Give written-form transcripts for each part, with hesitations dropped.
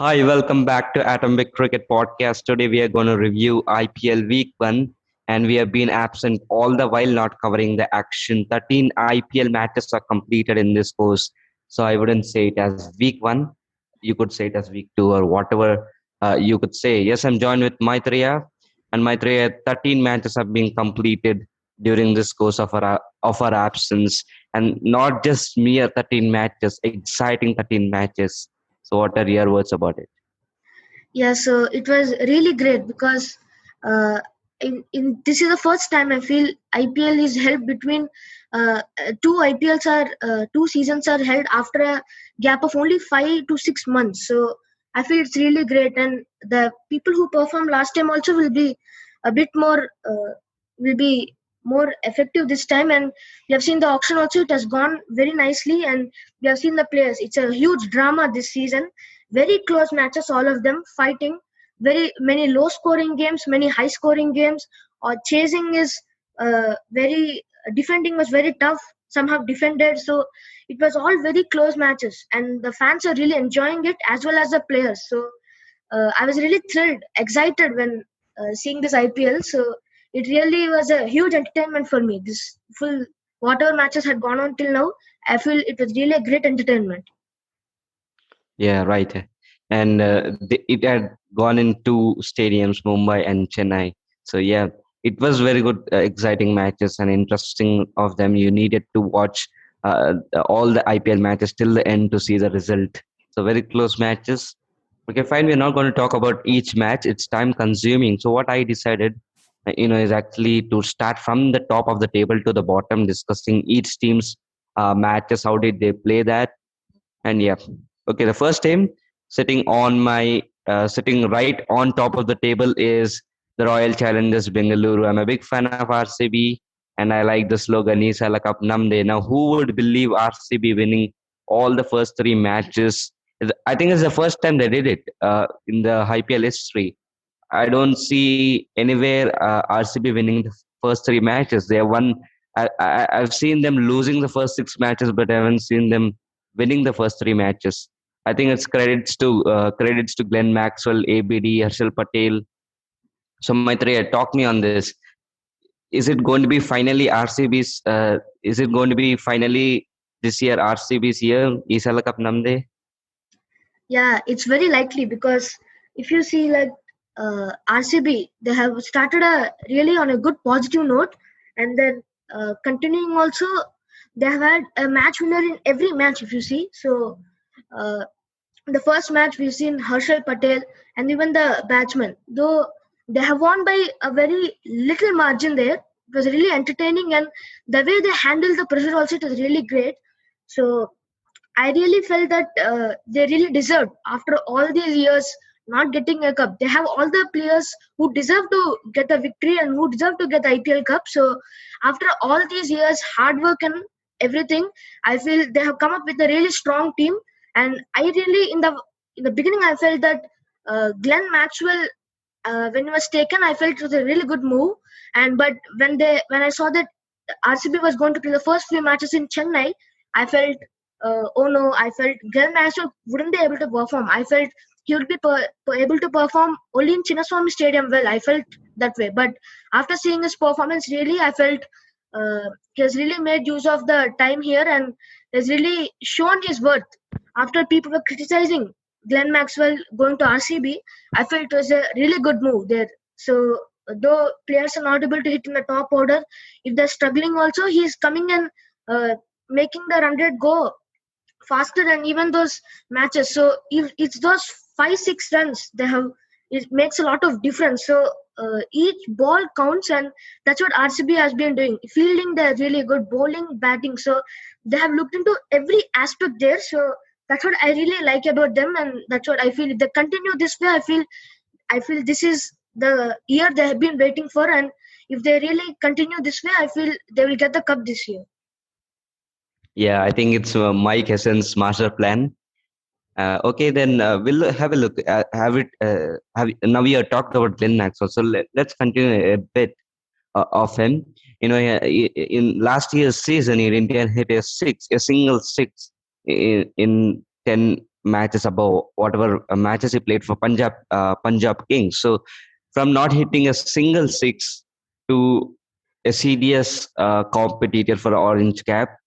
Hi, welcome back to Atom Bigg Cricket Podcast. Today we are going to review IPL Week 1 and we have been absent all the while not covering the action. 13 IPL matches are completed in this course. So I wouldn't say it as Week 1. You could say it as Week 2 or whatever you could say. Yes, I'm joined with Maitreya. And Maitreya, 13 matches have been completed during this course of our absence. And not just mere 13 matches, exciting 13 matches. So what are your words about it? Yeah, so it was really great because uh, in this is the first time I feel IPL is held between two IPLs are two seasons are held after a gap of only 5 to 6 months. So I feel it's really great, and the people who performed last time also will be a bit more will be more effective this time. And we have seen the auction also; it has gone very nicely, and we have seen the players. It's a huge drama this season, very close matches, all of them fighting, very many low scoring games, many high scoring games, or chasing is very defending was very tough, some have defended, so it was all very close matches and the fans are really enjoying it as well as the players. So I was really thrilled, excited when seeing this IPL. So it really was a huge entertainment for me, this full whatever matches had gone on till now. I feel it was really a great entertainment. Yeah, right. And it had gone in two stadiums, Mumbai and Chennai. So yeah, it was very good, exciting matches and interesting of them. You needed to watch all the IPL matches till the end to see the result. So very close matches. Okay, fine. We're not going to talk about each match. It's time consuming. So what I decided, is actually to start from the top of the table to the bottom, discussing each team's matches. How did they play that? And yeah, okay. The first team sitting right on top of the table is the Royal Challengers Bengaluru. I'm a big fan of RCB, and I like the slogan "Isala Cup Namde." Now, who would believe RCB winning all the first three matches? I think it's the first time they did it in the IPL history. I don't see anywhere RCB winning the first three matches. They won. I've seen them losing the first six matches, but I haven't seen them winning the first three matches. I think it's credits to Glenn Maxwell, ABD, Harshal Patel. So Maitreya, talk me on this. Is it going to be finally RCB's? Is it going to be finally this year RCB's year? Isala Cup Namde? Yeah, it's very likely because if you see like RCB, they have started a really on a good positive note, and then continuing also, they have had a match winner in every match. If you see, so uh, the first match we've seen Harshal Patel and even the batsman, though they have won by a very little margin there. It was really entertaining, and the way they handled the pressure also it was really great. So I really felt that they really deserved after all these years not getting a cup. They have all the players who deserve to get a victory and who deserve to get the IPL cup. So after all these years, hard work and everything, I feel they have come up with a really strong team. And I really in the beginning I felt that Glenn Maxwell when he was taken, I felt it was a really good move. And but when I saw that RCB was going to play the first few matches in Chennai, I felt oh no, I felt Glenn Maxwell wouldn't be able to perform. I felt he would be able to perform only in Chinnaswamy Stadium. Well, I felt that way. But after seeing his performance, really, I felt he has really made use of the time here and has really shown his worth. After people were criticizing Glenn Maxwell going to RCB, I felt it was a really good move there. So though players are not able to hit in the top order, if they're struggling also, he's coming and making the run rate go faster than even those matches. So if it's those 5 6 runs they have, it makes a lot of difference. So each ball counts, and that's what RCB has been doing. Fielding, they're really good. Bowling, batting. So they have looked into every aspect there. So that's what I really like about them, and that's what I feel. If they continue this way, I feel this is the year they have been waiting for, and if they really continue this way, I feel they will get the cup this year. Yeah, I think it's Mike Hessen's master plan. Okay, then we'll have a look. Have it. Now we have talked about Glenn Maxwell, so let's continue a bit of him. In last year's season, in India hit a single six in 10 matches above whatever matches he played for Punjab Kings. So from not hitting a single six to a serious competitor for Orange Cap,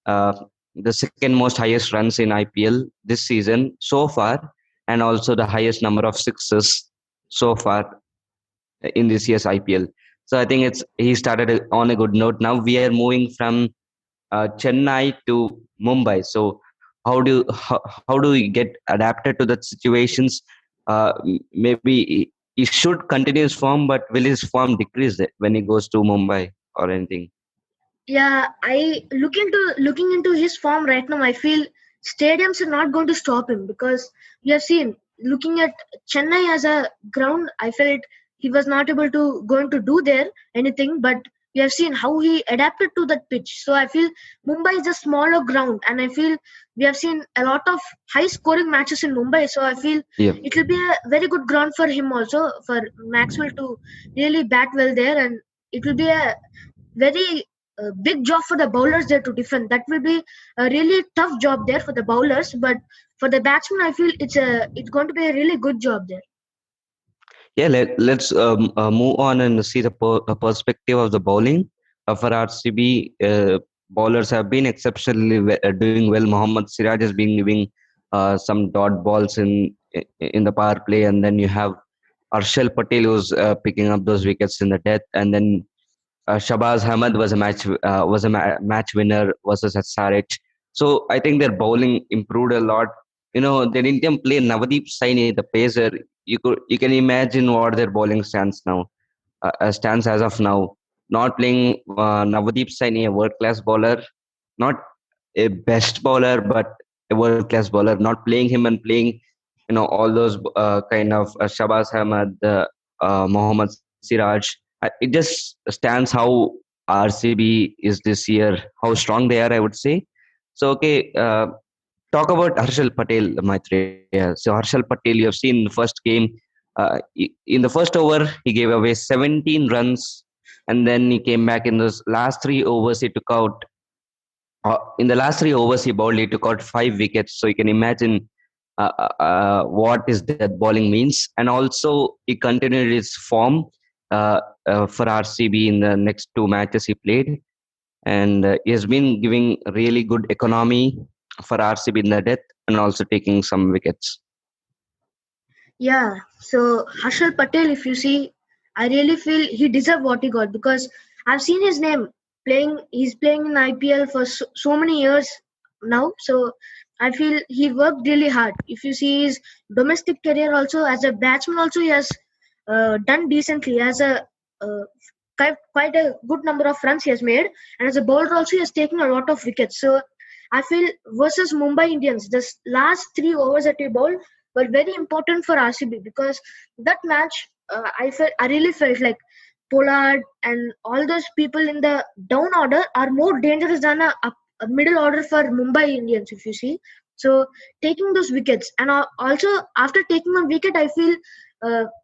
uh, the second most highest runs in IPL this season so far, and also the highest number of sixes so far in this year's IPL. So I think it's he started on a good note. Now we are moving from Chennai to Mumbai. So how do we get adapted to that situations? Maybe he should continue his form, but will his form decrease when he goes to Mumbai or anything? Yeah, I looking into his form right now. I feel stadiums are not going to stop him because we have seen looking at Chennai as a ground. I felt he was not able to going to do there anything, but we have seen how he adapted to that pitch. So I feel Mumbai is a smaller ground, and I feel we have seen a lot of high scoring matches in Mumbai. So I feel Yeah. it will be a very good ground for him also for Maxwell to really bat well there, and it will be a very big job for the bowlers there to defend. That will be a really tough job there for the bowlers, but for the batsmen, I feel it's going to be a really good job there. Yeah, let's move on and see the perspective of the bowling. For RCB, bowlers have been exceptionally doing well. Mohammad Siraj has been giving some dot balls in the power play, and then you have Arshal Patel who's picking up those wickets in the death, and then Shabazz Ahmed was a match winner versus SRH. So I think their bowling improved a lot. You know, they didn't even play Navdeep Saini, the pacer. You can imagine what their bowling stands as of now. Not playing Navdeep Saini, a world class bowler, not a best bowler, but a world class bowler. Not playing him and playing, all those kind of Shabazz Ahmed, Mohammad Siraj. It just stands how RCB is this year, how strong they are, I would say. So, okay, talk about Harshal Patel, Maitreya. So, Harshal Patel, you have seen in the first game, in the first over, he gave away 17 runs, and then he came back in those last 3 overs. He took out in the last 3 overs he bowled. He took out 5 wickets. So you can imagine what is that bowling means. And also he continued his form for RCB in the next 2 matches he played, and he has been giving really good economy for RCB in the death and also taking some wickets. Yeah, so Harshal Patel, if you see, I really feel he deserved what he got because I've seen his name playing. He's playing in IPL for so many years now. So I feel he worked really hard. If you see his domestic career also as a batsman, also he has done decently. As a quite a good number of runs he has made, and as a bowler also he has taken a lot of wickets. So I feel versus Mumbai Indians, the last 3 overs that he bowled were very important for RCB because that match, I really felt like Pollard and all those people in the down order are more dangerous than a middle order for Mumbai Indians. If you see, so taking those wickets and also after taking a wicket, I feel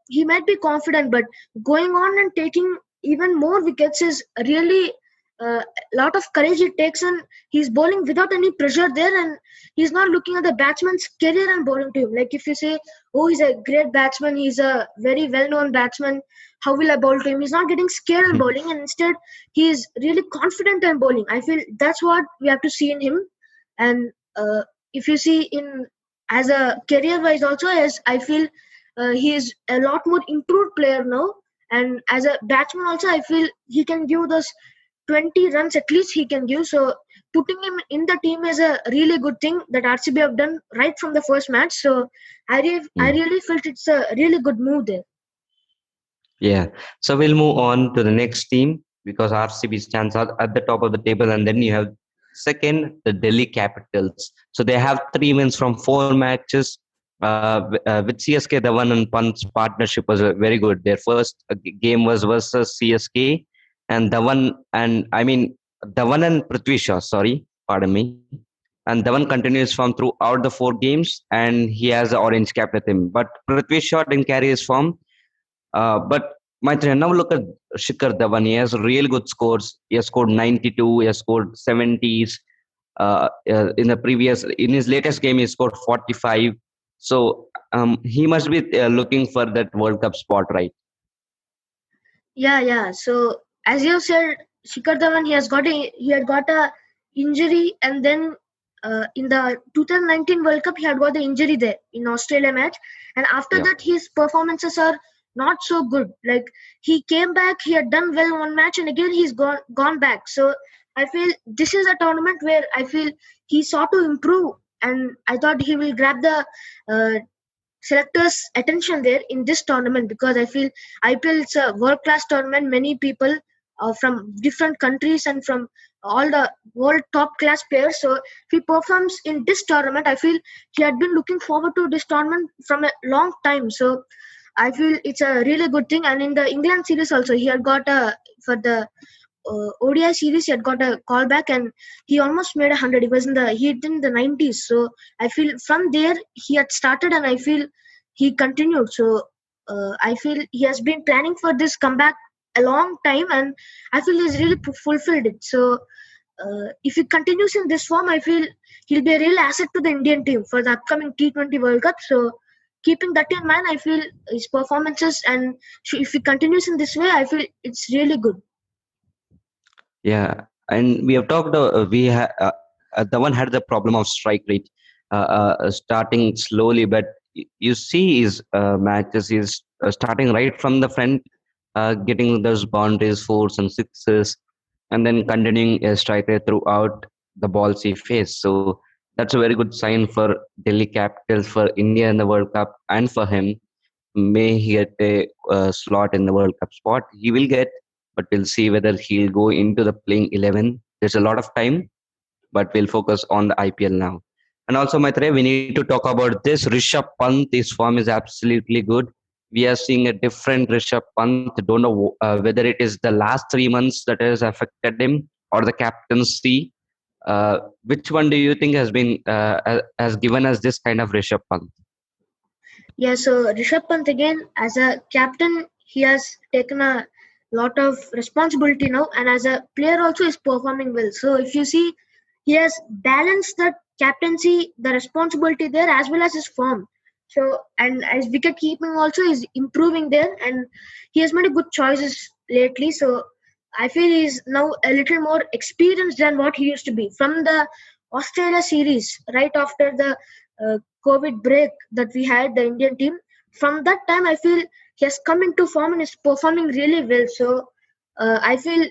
he might be confident, but going on and taking even more wickets is really a lot of courage it takes, and he's bowling without any pressure there, and he's not looking at the batsman's career and bowling to him. Like if you say, oh, he's a great batsman, he's a very well-known batsman, how will I bowl to him? He's not getting scared in bowling, and instead he's really confident in bowling. I feel that's what we have to see in him. And if you see in as a career-wise also, as I feel he is a lot more improved player now. And as a batsman also, I feel he can give those 20 runs at least he can give. So putting him in the team is a really good thing that RCB have done right from the first match. So I Mm. really felt it's a really good move there. Yeah. So we'll move on to the next team because RCB stands at the top of the table, and then you have second the Delhi Capitals. So they have 3 wins from 4 matches. With CSK, the one and Pant's partnership was very good. Their first game was versus CSK, and the one and Prithvi Shaw. Sorry, pardon me. And Dhawan continues from throughout the 4 games, and he has the orange cap with him. But Prithvi Shaw didn't carry his form. But Maitreya, now look at Shikar Dhawan. He has real good scores. He has scored 92. He has scored 70s. In his latest game, he scored 45. So he must be looking for that World Cup spot, right? Yeah, yeah. So as you said, Shikar Dhawan, he had got a injury, and then in the 2019 World Cup he had got the injury there in Australia match, and after Yeah. that his performances are not so good. Like he came back, he had done well one match, and again he's gone back. So I feel this is a tournament where I feel he sought to improve, and I thought he will grab the uh, selectors' attention there in this tournament, because I feel IPL is a world class tournament. Many people from different countries and from all the world top class players. So if he performs in this tournament, I feel he had been looking forward to this tournament from a long time. So I feel it's a really good thing. And in the England series also, he had got a for the ODI series, he had got a call back, and he almost made 100. He hit in the 90s. So I feel from there he had started, and I feel he continued. So I feel he has been planning for this comeback a long time, and I feel he's really fulfilled it. So if he continues in this form, I feel he'll be a real asset to the Indian team for the upcoming T20 World Cup. So keeping that in mind, I feel his performances, and if he continues in this way, I feel it's really good. Yeah, and we have talked. The one had the problem of strike rate, starting slowly, but you see his matches. He's starting right from the front, getting those boundaries, fours and sixes, and then continuing a strike rate throughout the balls he faced. So that's a very good sign for Delhi Capitals, for India in the World Cup, and for him. May he get a slot in the World Cup spot? He will get, but we'll see whether he'll go into the playing 11. There's a lot of time, but we'll focus on the IPL now. And also, Maitreya, we need to talk about this. Rishabh Pant, his form is absolutely good. We are seeing a different Rishabh Pant. Don't know whether it is the last 3 months that has affected him or the captaincy. Which one do you think has given us this kind of Rishabh Pant? Yeah, so Rishabh Pant again, as a captain, he has taken a lot of responsibility now, and as a player also is performing well. So if you see, he has balanced the captaincy, the responsibility there, as well as his form. So and as wicket keeping also is improving there, and he has made good choices lately. So I feel he's now a little more experienced than what he used to be from the Australia series right after the uh, COVID break that we had, the Indian team. From that time, I feel he has come into form and is performing really well. So I feel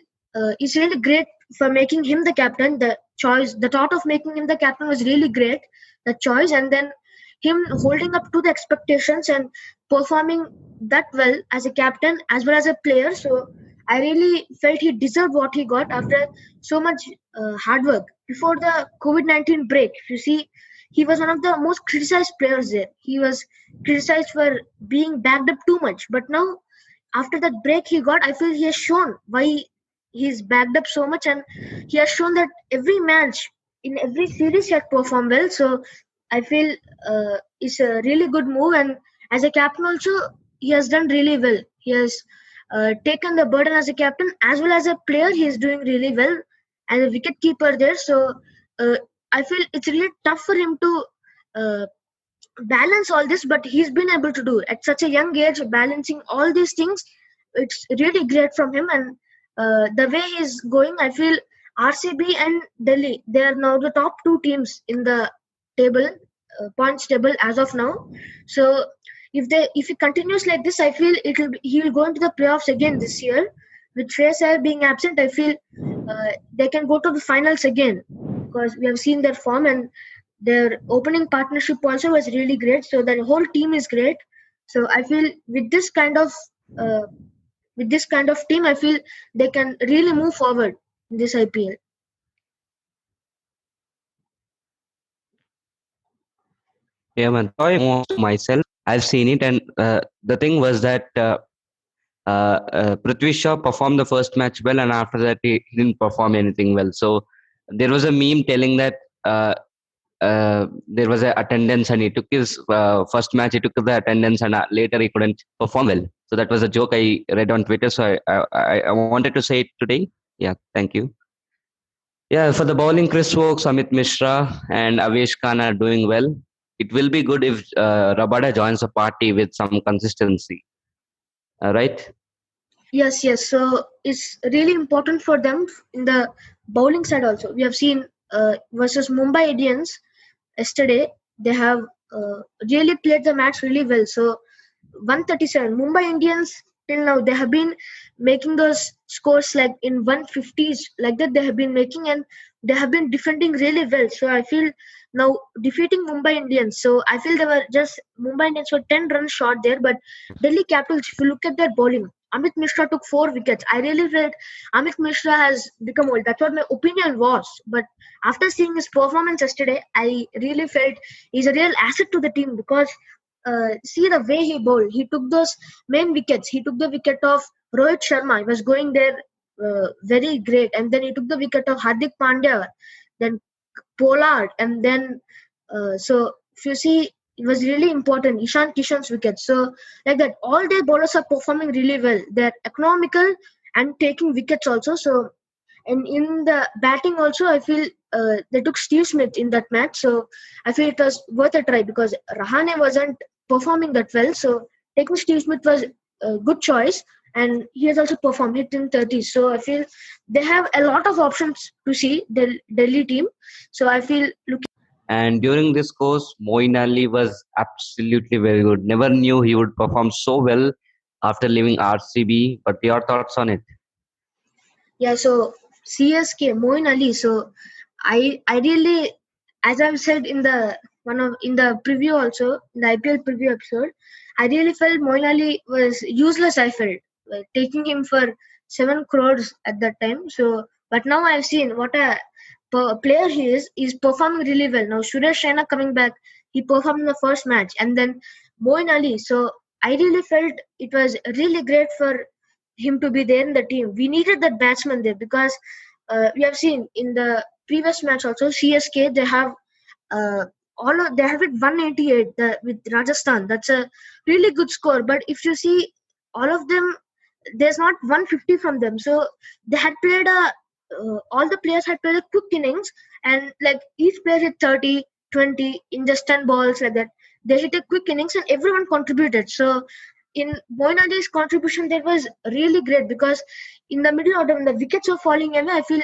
it's really great for making him the captain. The choice, the thought of making him the captain was really great. The choice, and then him holding up to the expectations and performing that well as a captain as well as a player. So I really felt he deserved what he got after so much hard work. Before the COVID-19 break, you see, he was one of the most criticized players there. He was criticized for being backed up too much. But now, after that break he got, I feel he has shown why he's backed up so much, and he has shown that every match, in every series, he has performed well. So I feel it's a really good move, and as a captain also, he has done really well. He has taken the burden as a captain as well as a player. He is doing really well as a wicket keeper there. So uh, I feel it's really tough for him to uh, balance all this, but he's been able to do it at such a young age, balancing all these things. It's really great from him, and the way he's going, I feel RCB and Delhi, they are now the top two teams in the table, points table as of now. So if he continues like this, I feel he will go into the playoffs again this year. With Shreyas being absent, I feel they can go to the finals again, because we have seen their form, and their opening partnership also was really great. So the whole team is great. So I feel uh, with this kind of team, I feel they can really move forward in this IPL. Yeah, man. Myself, I've seen it, and the thing was that Prithvi Shaw performed the first match well, and after that he didn't perform anything well. So there was a meme telling that there was a attendance, and he took his first match. He took the attendance, and later he couldn't perform well. So that was a joke I read on Twitter. So I wanted to say it today. Yeah, thank you. Yeah, for the bowling, Chris Wokes, Amit Mishra, and Avesh Khan are doing well. It will be good if Rabada joins the party with some consistency, right? Yes, yes. So it's really important for them in the bowling side also. We have seen versus Mumbai Indians yesterday. They have really played the match really well. So 137 Mumbai Indians till now they have been making those scores like in 150s like that they have been making, and they have been defending really well. So I feel now defeating Mumbai Indians. So I feel they were just Mumbai Indians were 10 runs short there, but Delhi Capitals, if you look at their bowling, Amit Mishra took 4 wickets. I really felt Amit Mishra has become old. That's what my opinion was. But after seeing his performance yesterday, I really felt he's a real asset to the team because see the way he bowled. He took those main wickets. He took the wicket of Rohit Sharma. He was going there very great, and then he took the wicket of Hardik Pandya, then Pollard, and then so if you see, it was really important. Ishan Kishan's wicket. So like that, all their bowlers are performing really well. They're economical and taking wickets also. So and in the batting also, I feel they took Steve Smith in that match. So I feel it was worth a try because Rahane wasn't performing that well. So taking Steve Smith was a good choice. And he has also performed hit in 30s. So I feel they have a lot of options to see the Delhi team. So I feel looking. And during this course, Moeen Ali was absolutely very good. Never knew he would perform so well after leaving RCB. But your thoughts on it? Yeah, so CSK, Moin Ali. So I really, as I've said in the in the preview also, in the IPL preview episode, I really felt Moin Ali was useless. I felt like, taking him for 7 crores at that time. So, but now I've seen what a player he is. He's performing really well now. Suresh Raina coming back, he performed in the first match, and then Moin Ali. So I really felt it was really great for him to be there in the team. We needed that batsman there because we have seen in the previous match also CSK they have uh, they have it 188 with Rajasthan. That's a really good score. But if you see all of them, there's not 150 from them. So they had played all the players had played a quick innings, and like each player hit 30, 20 in just 10 balls like that. They hit a quick innings and everyone contributed. So in Moinali's contribution, that was really great because in the middle order, when the wickets were falling away, I feel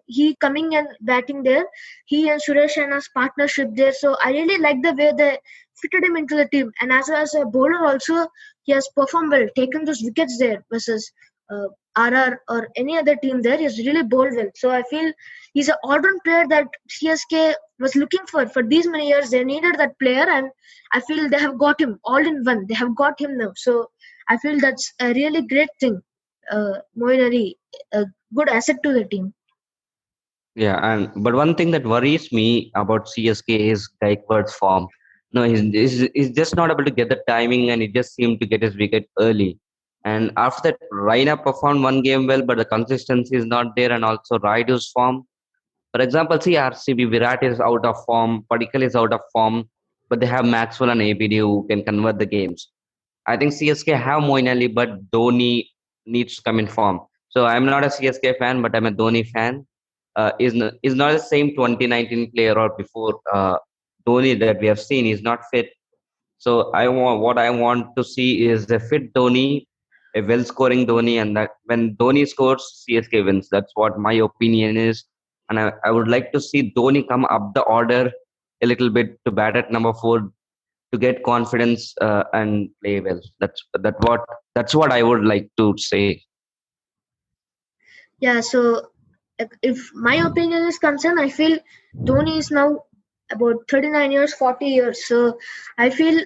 he coming and batting there, he and Suresh Raina's partnership there. So I really like the way they fitted him into the team. And as well as a bowler, also he has performed well, taken those wickets there versus RR or any other team there. He's really bowled well. So I feel he's an all-round player that CSK was looking for these many years. They needed that player, and I feel they have got him all in one. They have got him now. So I feel that's a really great thing. Moeen Ali, a good asset to the team. Yeah, and but one thing that worries me about CSK is Gaikwad's form. No, he's just not able to get the timing, and he just seemed to get his wicket early. And after that, Raina performed one game well, but the consistency is not there, and also Raidu's form. For example, see RCB, Virat is out of form, Padikkal is out of form, but they have Maxwell and ABD who can convert the games. I think CSK have Moeen Ali, but Dhoni needs to come in form. So I'm not a CSK fan, but I'm a Dhoni fan. Is not the same 2019 player or before Dhoni that we have seen. He's not fit. So I want to see is a fit Dhoni, a well-scoring Dhoni, and that when Dhoni scores, CSK wins. That's what my opinion is, and I would like to see Dhoni come up the order a little bit to bat at number 4 to get confidence and play well. That's what I would like to say. Yeah, so if my opinion is concerned, I feel Dhoni is now about 39 years, 40 years. So I feel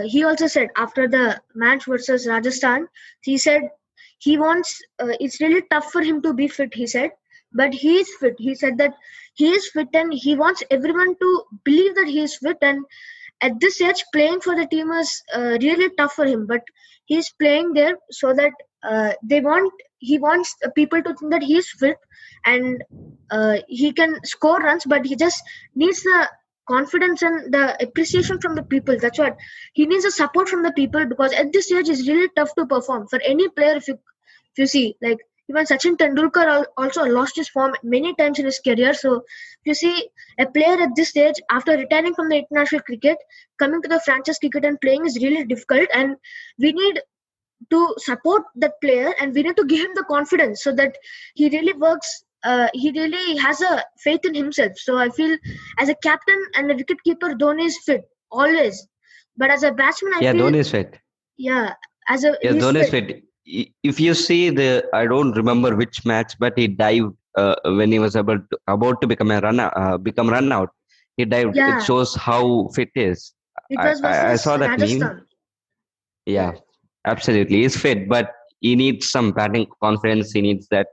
he also said after the match versus Rajasthan, he said he wants, it's really tough for him to be fit, he said, but he is fit. He said that he is fit and he wants everyone to believe that he is fit. And at this age, playing for the team is really tough for him, but he's playing there so that he wants people to think that he's fit and he can score runs, but he just needs the confidence and the appreciation from the people. That's what he needs, the support from the people, because at this age it's really tough to perform for any player. If you see, like Even Sachin Tendulkar also lost his form many times in his career. So if you see a player at this stage after retiring from the international cricket, coming to the franchise cricket and playing is really difficult, and we need to support that player and we need to give him the confidence so that he really works. He really has a faith in himself. So I feel as a captain and a wicket keeper, Dhoni is fit always. But as a batsman, I Yeah, feel Dhoni is fit. yeah, as a Yeah, he's Dhoni is fit. fit. If you see I don't remember which match, but he dived when he was about to become run out. He dived. It Yeah, shows how fit he is. it was I versus saw that meme. Rajasthan. Yeah, Yeah, absolutely. He's fit, but he needs some batting confidence. He needs that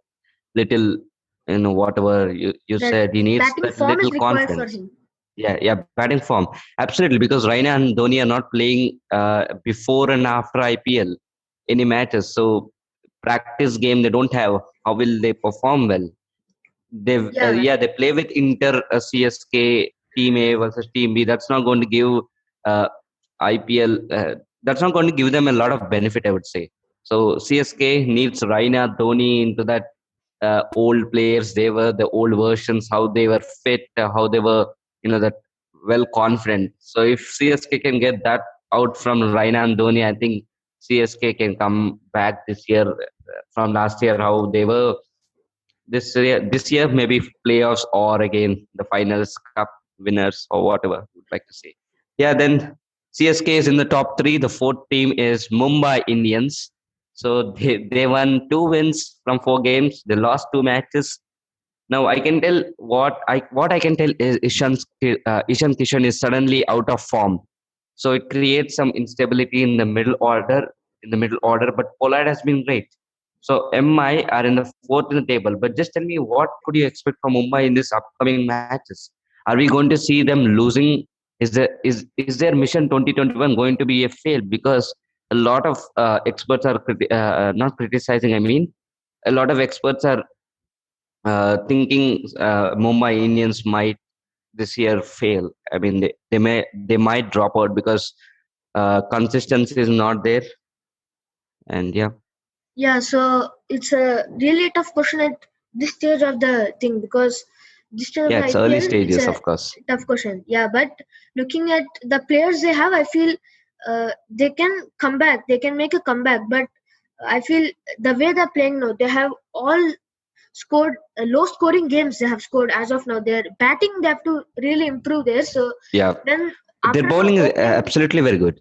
little, whatever you that said. He needs batting that form is little required for confidence. him. Yeah, batting form. Absolutely, because Raina and Dhoni are not playing before and after IPL any matches. So practice game they don't have. How will they perform well? Yeah, They play with Inter CSK Team A versus Team B. That's not going to give IPL. That's not going to give them a lot of benefit, I would say. So CSK needs Raina Dhoni into that old players. They were the old versions. How they were fit. How they were that well confident. So if CSK can get that out from Raina and Dhoni, I think CSK can come back this year from last year how they were this year maybe playoffs or again the finals cup winners or whatever would like to say. Yeah, then CSK is in the top three. The fourth team is Mumbai Indians. So they won 2 wins from 4 games. They lost 2 matches. Now I can tell what I can tell is Ishan Kishan is suddenly out of form. So it creates some instability in the middle order. But Pollard has been great. So MI are in the fourth in the table. But just tell me, what could you expect from Mumbai in this upcoming matches? Are we going to see them losing? Is their mission 2021 going to be a fail? Because a lot of experts are not criticizing. I mean, a lot of experts are thinking Mumbai Indians might this year fail. I mean, they might drop out because consistency is not there. And yeah, yeah. So it's a really tough question at this stage of the thing because this stage of yeah, the it's early IPL, it's stages, a of course. tough question. Yeah, but looking at the players they have, I feel they can come back. They can make a comeback. But I feel the way they're playing now, they have all scored low scoring games. They have scored as of now. Their batting, they have to really improve there. So Yeah, then their after the bowling is opening, absolutely very good.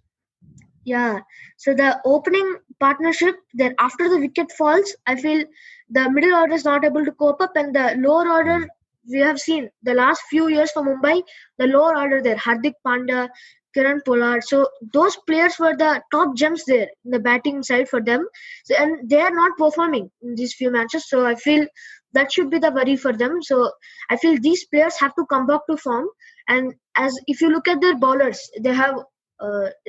yeah. So the opening partnership, then after the wicket falls, I feel the middle order is not able to cope up, and the lower order we have seen the last few years for Mumbai, the lower order there, Hardik Pandya, Kiran Pollard. So those players were the top gems there in the batting side for them, so, and they are not performing in these few matches. So I feel that should be the worry for them. So I feel these players have to come back to form. And as if you look at their bowlers, they have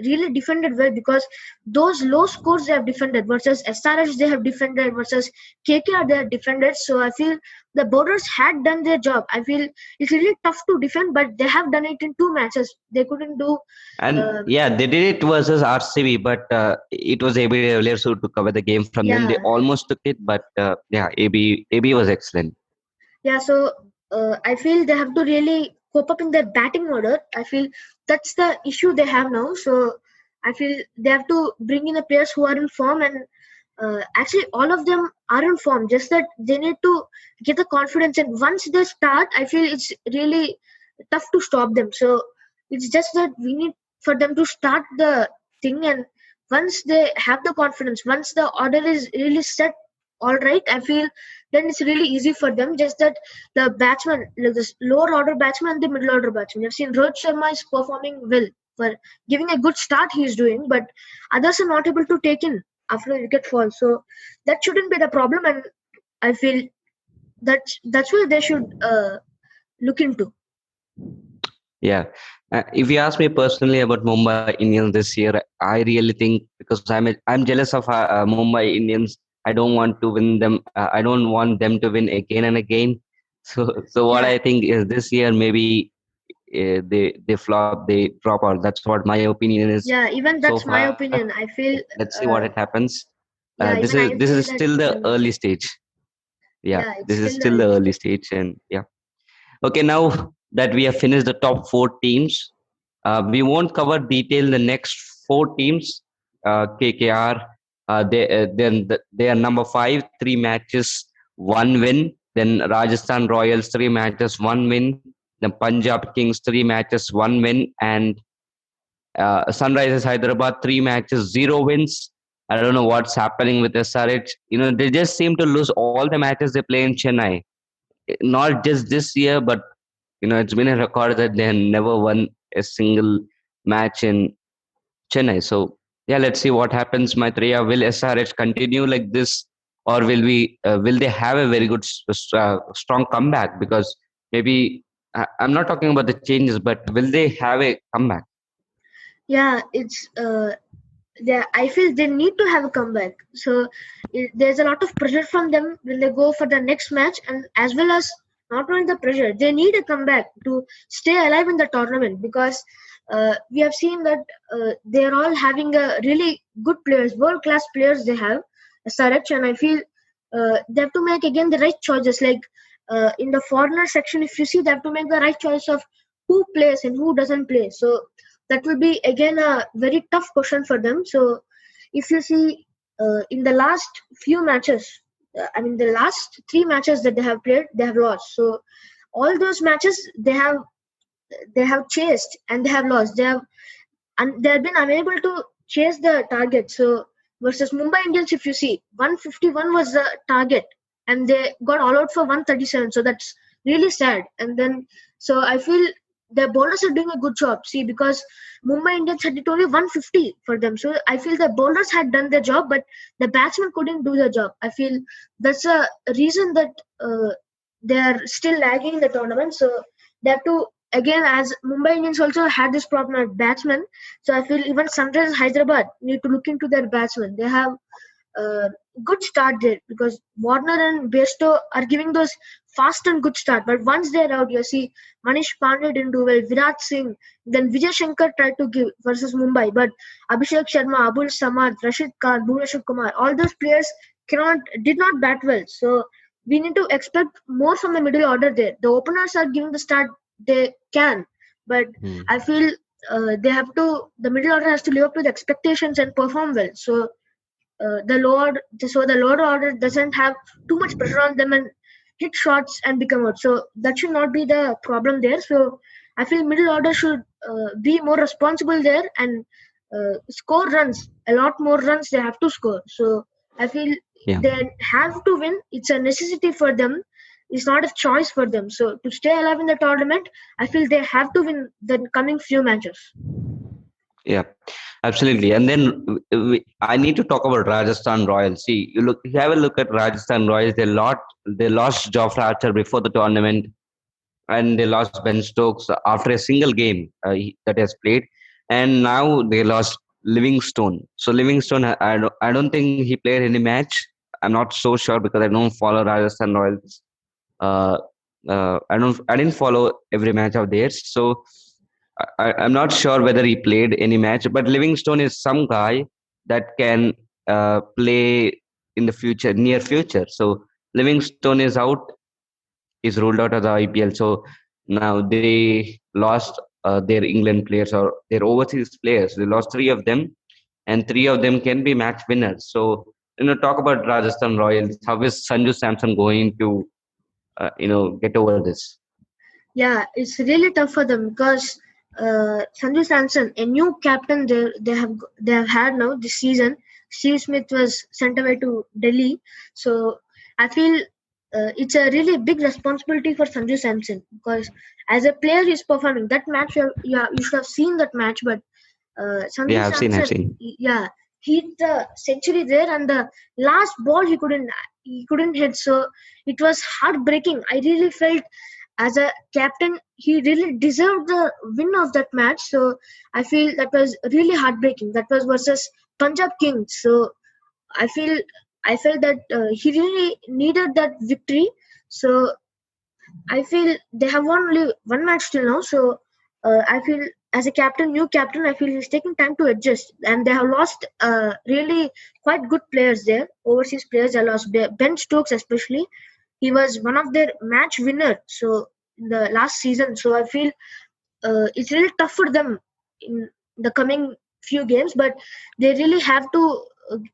really defended well because those low scores they have defended versus SRH they have defended versus KKR they have defended. So I feel the bowlers had done their job. I feel it's really tough to defend, but they have done it in 2 matches. They couldn't do. And Uh, yeah, they did it versus RCB, but it was AB earlier so to cover the game from them. They yeah, almost took it, but yeah, AB was excellent. yeah. So I feel they have to really cope up in their batting order. I feel that's the issue they have now. So I feel they have to bring in the players who are in form, and actually all of them are in form. Just that they need to get the confidence, and once they start, I feel it's really tough to stop them. So it's just that we need for them to start the thing, and once they have the confidence, once the order is really set, all right, I feel then it's really easy for them. Just that the batsman, like the lower order batsman and the middle order batsman, you've seen Rohit Sharma is performing well for giving a good start. He is doing, but others are not able to take in after a wicket fall. So that shouldn't be the problem, and I feel that's what they should look into. Yeah. If you ask me personally about Mumbai Indians this year, I really think because I'm jealous of Mumbai Indians. I don't want to win them. I don't want them to win again and again. So what Yeah, I think is this year maybe they flop, they drop out. That's what my opinion is yeah. Even so that's my far. opinion. I feel, Let's see what uh, it happens. yeah. This Even is I this feel is that still the same way. early stage. Yeah, Yeah, it's this is still the still the early early stage. stage, and yeah. Okay, now that we have finished the top four teams, we won't cover detail the next four teams. KKR, they are number five, three matches, one win. Then Rajasthan Royals, three matches, one win. Then Punjab Kings, three matches, one win, and Sunrisers Hyderabad, three matches, zero wins. I don't know what's happening with SRH. They just seem to lose all the matches they play in Chennai. Not just this year, but it's been a record that they have never won a single match in Chennai. So yeah, let's see what happens. Maitreya, will SRH continue like this, or will they have a very good strong comeback? Because maybe I'm not talking about the changes, but will they have a comeback? Yeah, I feel they need to have a comeback. So there's a lot of pressure from them when they go for the next match, and as well as not only the pressure, they need a comeback to stay alive in the tournament because we have seen that they're all having a really good players, world class players they have, SRH, and I feel they have to make again the right choices. Like in the foreigner section, if you see, they have to make the right choice of who plays and who doesn't play. So that will be again a very tough question for them. So if you see in the last few matches, I mean the last three matches that they have played, they have lost. So all those matches they have chased and they have lost. They have been unable to chase the target. So versus Mumbai Indians, if you see, 151 was the target, and they got all out for 137. So that's really sad. And then, so I feel the bowlers are doing a good job. See, because Mumbai Indians had it only 150 for them. So I feel the bowlers had done their job, but the batsmen couldn't do their job. I feel that's a reason that they are still lagging in the tournament. So they have to again, as Mumbai Indians also had this problem at batsmen, so I feel even Sunrisers Hyderabad need to look into their batsmen. They have a good start there because Warner and Bairstow are giving those fast and good start. But once they're out, you see Manish Pandey didn't do well, Virat Singh, then Vijay Shankar tried to give versus Mumbai, but Abhishek Sharma, Abul Samad, Rashid Khan, Bhuvneshwar Kumar, all those players did not bat well. So we need to expect more from the middle order there. The openers are giving the start they can, but Hmm. I feel the middle order has to live up to the expectations and perform well. So the lower order doesn't have too much pressure on them and hit shots and become out. So that should not be the problem there. So I feel middle order should be more responsible there and score runs. A lot more runs they have to score. So I feel Yeah. they have to win. It's a necessity for them. It's not a choice for them. So to stay alive in the tournament, I feel they have to win the coming few matches. Yeah, absolutely. And then I need to talk about Rajasthan Royals. See, you have a look at Rajasthan Royals. They lost Geoffrey Archer before the tournament, and they lost Ben Stokes after a single game that has played, and now they lost Livingstone. So Livingstone, I don't think he played any match. I'm not so sure because I don't follow Rajasthan Royals. Uh, I didn't follow every match of theirs, so I'm not sure whether he played any match. But Livingstone is some guy that can play in the future, near future. So Livingstone is out, is ruled out of the IPL. So now they lost their England players or their overseas players. They lost three of them, and three of them can be match winners. So talk about Rajasthan Royals. How is Sanju Samson going to get over this? Yeah, it's really tough for them because Sanju Samson, a new captain they have had now this season. Steve Smith was sent away to Delhi, so I feel it's a really big responsibility for Sanju Samson because as a player he's performing. That match, you should have seen that match, but Sanju Yeah, I've Samson, seen. yeah, he hit the century there, and the last ball he couldn't hit, so it was heartbreaking. I really felt as a captain, he really deserved the win of that match. So I feel that was really heartbreaking. That was versus Punjab Kings. So I feel I felt that he really needed that victory. So I feel they have won only one match till now. So I feel as a captain, new captain, I feel he's taking time to adjust, and they have lost really quite good players there. Overseas players, they lost Ben Stokes especially. he was one of their match winner. So in the last season, so I feel it's really tough for them in the coming few games, but they really have to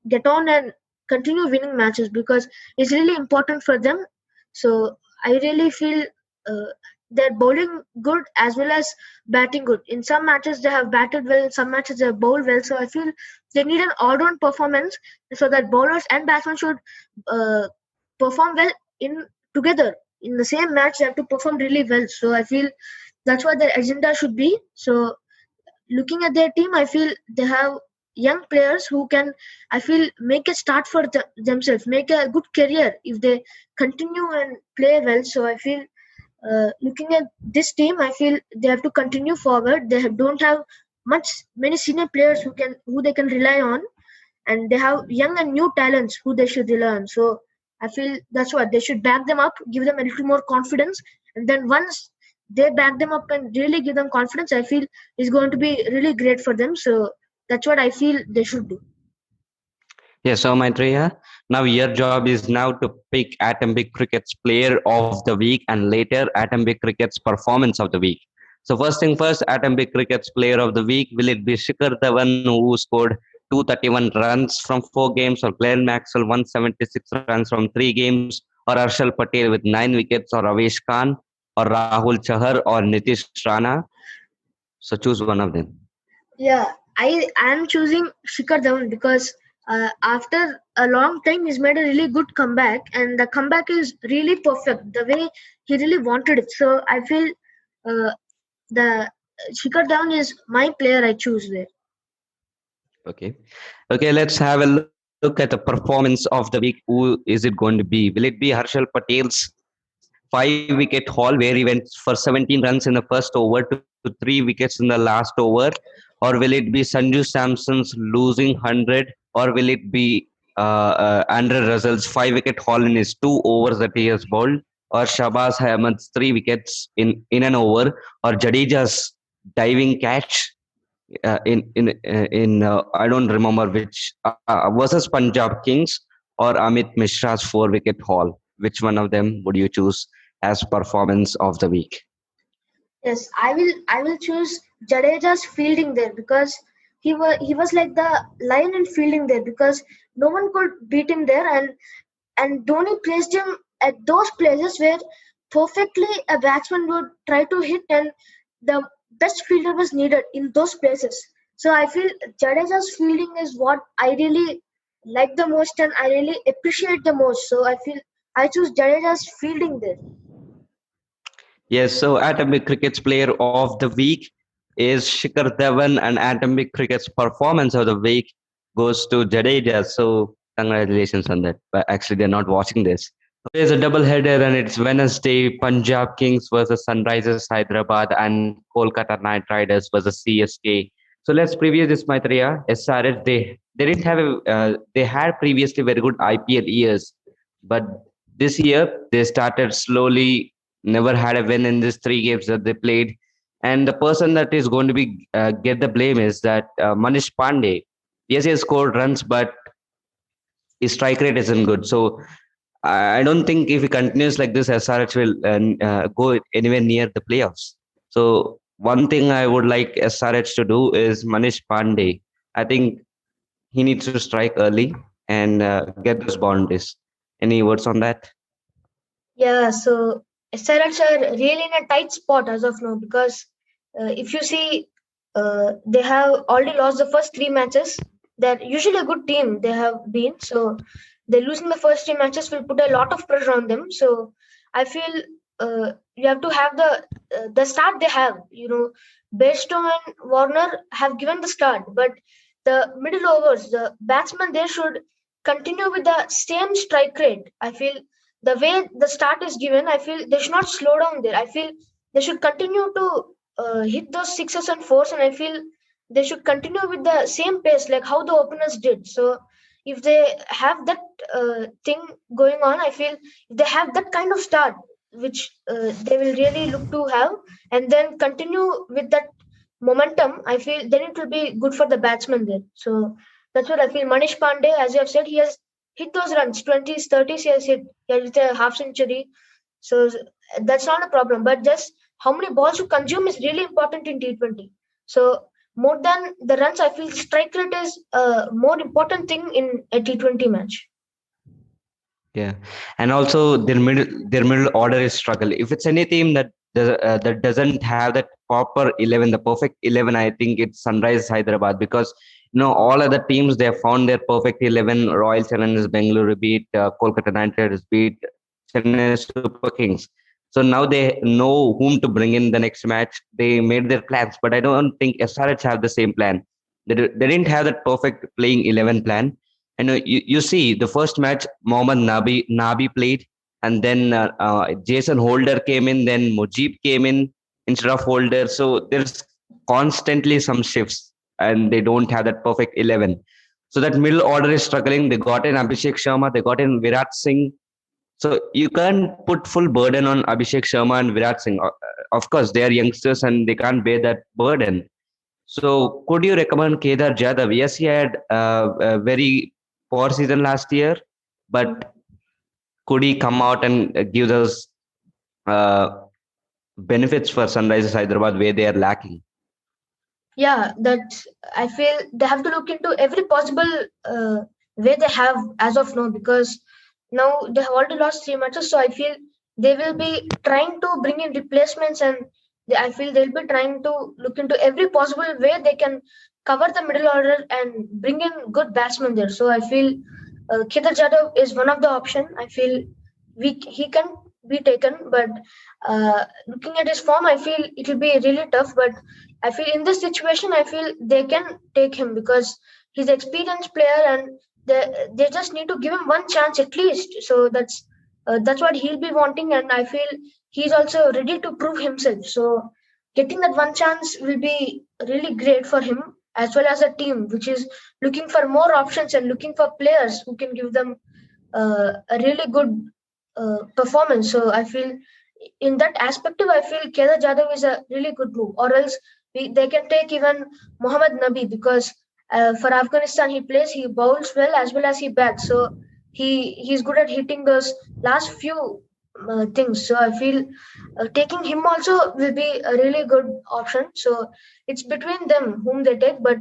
get on and continue winning matches because it's really important for them. So I really feel uh, they're bowling good as well as batting good. In some matches they have batted well, in some matches they have bowled well. So I feel they need an all-round performance so that bowlers and batsmen should uh, perform well in together in the same match. They have to perform really well. So I feel that's what their agenda should be. So looking at their team, I feel they have young players who can, I feel, make a start for themselves, make a good career if they continue and play well. So I feel looking at this team, I feel they have to continue forward. They don't have many senior players who they can rely on, and they have young and new talents who they should rely on. So I feel that's what they should back them up, give them a little more confidence, and then once they back them up and really give them confidence, I feel is going to be really great for them. So that's what I feel they should do. Yeah, so Maitreya, now your job is now to pick Atom Bigg Cricket's player of the week and later Atom Bigg Cricket's performance of the week. So first thing first, Atom Bigg Cricket's player of the week, will it be Shikar Dhawan who scored 231 runs from 4 games, or Glenn Maxwell 176 runs from 3 games, or Arshal Patel with 9 wickets, or Avesh Khan, or Rahul Chahar, or Nitish Rana? So choose one of them. Yeah, I am choosing Shikar Dhawan because after a long time he's made a really good comeback, and the comeback is really perfect the way he really wanted it. So I feel uh, the Shikar Dhawan is my player I choose there. Okay. Okay, let's have a look at the performance of the week. Who is it going to be? Will it be Harshal Patel's 5 wicket haul where he went for 17 runs in the first over to 3 wickets in the last over? Or will it be Sanju Samson's losing 100? Or will it be Andre Russell's 5 wicket haul in his 2 overs that he has bowled? Or Shabazz Ahmed's 3 wickets in an over? Or Jadeja's diving catch in I don't remember which versus Punjab Kings, or Amit Mishra's 4 wicket haul. Which one of them would you choose as performance of the week? Yes, I will choose Jadeja's fielding there because he was like the lion in fielding there because no one could beat him there, and Dhoni placed him at those places where perfectly a batsman would try to hit, and the best fielder was needed in those places. So I feel Jadeja's fielding is what I really like the most and I really appreciate the most. So I feel I choose Jadeja's fielding there. Yes, so Atomic Cricket's player of the week is Shikhar Dhawan, and Atomic Cricket's performance of the week goes to Jadeja. So congratulations on that. But actually, they're not watching this. There's a double header, and it's Wednesday. Punjab Kings versus Sunrisers Hyderabad, and Kolkata Knight Riders versus CSK. So let's preview this, Maitreya. SRH, they didn't have they had previously very good IPL years, but this year they started slowly. Never had a win in these 3 games that they played, and the person that is going to be get the blame is that Manish Pandey. Yes, he has scored runs, but his strike rate isn't good. So I don't think if he continues like this, SRH will go anywhere near the playoffs. So one thing I would like SRH to do is Manish Pandey. I think he needs to strike early and get those boundaries. Any words on that? Yeah, so SRH are really in a tight spot as of now because if you see, they have already lost the first 3 matches. They're usually a good team, they have been. So they losing the first 3 matches will put a lot of pressure on them. So I feel you have to have the start they have. Bairstow and Warner have given the start, but the middle overs, the batsmen there should continue with the same strike rate. I feel the way the start is given, I feel they should not slow down there. I feel they should continue to hit those sixes and fours, and I feel they should continue with the same pace like how the openers did. So if they have that thing going on, I feel if they have that kind of start, which they will really look to have, and then continue with that momentum, I feel then it will be good for the batsman there. So that's what I feel. Manish Pandey, as you have said, hit those runs, 20s, 30s, he has hit. He has hit a half century. So that's not a problem. But just how many balls you consume is really important in T20. So more than the runs, I feel strike rate is a more important thing in a T20 match. Yeah, and also their middle order is struggle. If it's any team that doesn't have that proper 11, the perfect 11, I think it's Sunrise Hyderabad, because all other teams, they have found their perfect 11. Royal Challengers Bengaluru beat Kolkata Knight Riders, beat Chennai Super Kings. So now they know whom to bring in the next match. They made their plans, but I don't think SRH have the same plan. They didn't have that perfect playing 11 plan. And you see the first match, Mohammad Nabi played, and then Jason Holder came in, then Mujib came in instead of Holder. So there's constantly some shifts, and they don't have that perfect 11. So that middle order is struggling. They got in Abhishek Sharma, they got in Virat Singh. So you can't put full burden on Abhishek Sharma and Virat Singh. Of course, they are youngsters and they can't bear that burden. So could you recommend Kedar Jadhav? Yes, he had a very poor season last year, but could he come out and give those uh, benefits for Sunrisers Hyderabad where they are lacking? Yeah, that I feel they have to look into every possible way they have as of now, because now they have already lost 3 matches. So I feel they will be trying to bring in replacements, and I feel they'll be trying to look into every possible way they can cover the middle order and bring in good batsmen there. So I feel Kedar Jadhav is one of the option. I feel he can be taken, but looking at his form, I feel it will be really tough. But I feel in this situation, I feel they can take him because he's an experienced player, and they just need to give him one chance at least. So that's what he'll be wanting, and I feel he's also ready to prove himself. So getting that one chance will be really great for him as well as a team, which is looking for more options and looking for players who can give them a really good performance. So I feel in that aspect, I feel Kedar Jadhav is a really good move. Or else they can take even Mohammad Nabi, because for Afghanistan he bowls well as he bats. So he's good at hitting those last few things. So I feel taking him also will be a really good option. So it's between them whom they take. But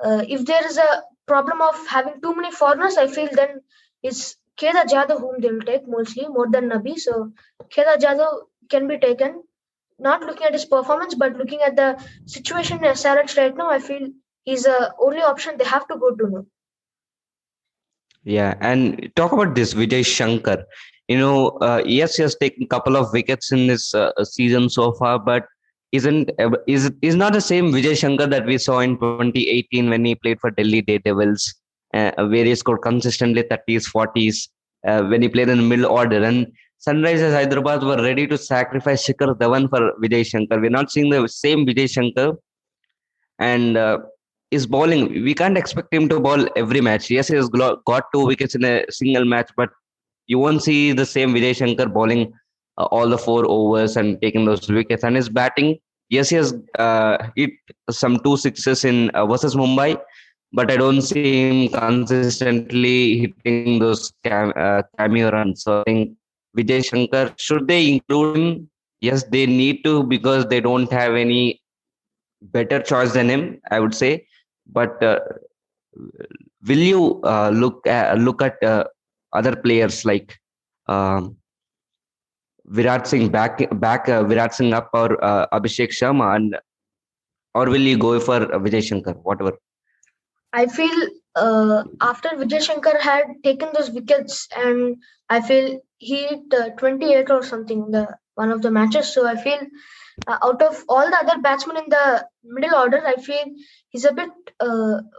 if there is a problem of having too many foreigners, I feel then it's Kedar Jadhav whom they will take mostly more than Nabi. So Kedar Jadhav can be taken, not looking at his performance, but looking at the situation in SRH right now. I feel he's the only option they have to go to now. Yeah, and talk about this Vijay Shankar. Yes, he has taken a couple of wickets in this season so far, but is not the same Vijay Shankar that we saw in 2018 when he played for Delhi Daredevils, where he scored consistently 30s, 40s when he played in the middle order. And Sunrisers Hyderabad were ready to sacrifice Shikar Dhawan for Vijay Shankar. We're not seeing the same Vijay Shankar, and his bowling, we can't expect him to bowl every match. Yes, he has got 2 wickets in a single match, but you won't see the same Vijay Shankar bowling all the 4 overs and taking those wickets. And his batting, yes, he has hit some 2 sixes in versus Mumbai, but I don't see him consistently hitting those cameo runs. So I think Vijay Shankar, should they include him? Yes, they need to, because they don't have any better choice than him, I would say. But will you look at other players like um, Virat Singh back Virat Singh up, or Abhishek Sharma, and or will you go for Vijay Shankar, whatever? I feel after Vijay Shankar had taken those wickets, and I feel he hit 28 or something the one of the matches. So I feel out of all the other batsmen in the middle order, I feel he's a bit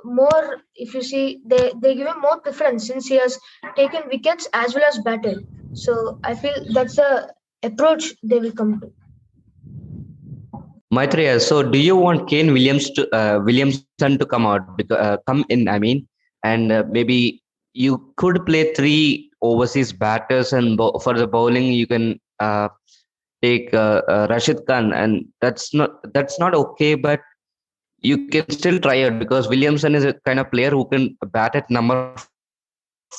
more. If you see, they give him more preference since he has taken wickets as well as batted. So I feel that's the approach they will come to. Maitreya, so do you want Williamson to come out, come in? I mean, and maybe you could play 3 overseas batters, and for the bowling you can take Rashid Khan, and that's not okay. But you can still try it, because Williamson is a kind of player who can bat at number